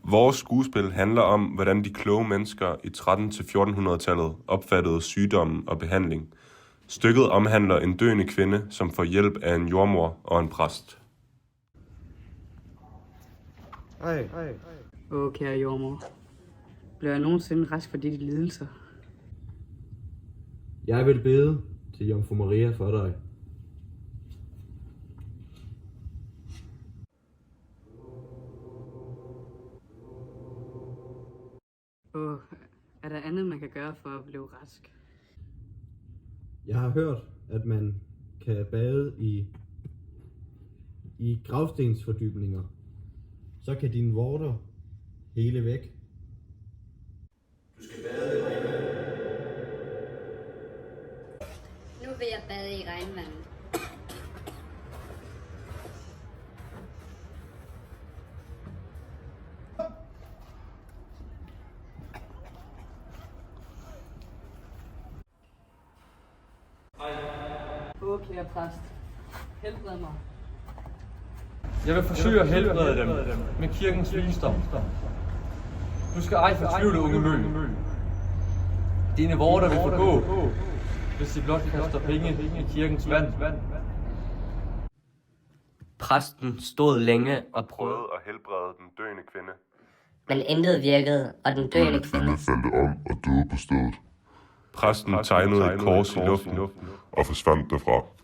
Vores skuespil handler om, hvordan de kloge mennesker i 1300-1400-tallet opfattede sygdommen og behandling. Stykket omhandler en døende kvinde, som får hjælp af en jordmor og en præst. Kære jordmor. Bliver jeg nogensinde rask for dine lidelser? Jeg vil bede til Jomfru Maria for dig. Er der andet, man kan gøre for at blive rask? Jeg har hørt, at man kan bade i gravstensfordybninger. Så kan dine vorter hele væk. Du skal bade i regnvand. Nu vil jeg bade i regnvand. Kære præst. Helbred mig. Jeg vil forsøge at helbrede dem med kirkens visdom. Du skal ej fortvivle, unge mø. Dine vorter vil forgå, hvis de blot kaster penge i kirkens vand. Præsten stod længe og Prøvede at helbrede den døende kvinde. men intet virkede, og den døende kvinde faldt om og døde på stedet Præsten tegnede et kors i luften og forsvandt derfra.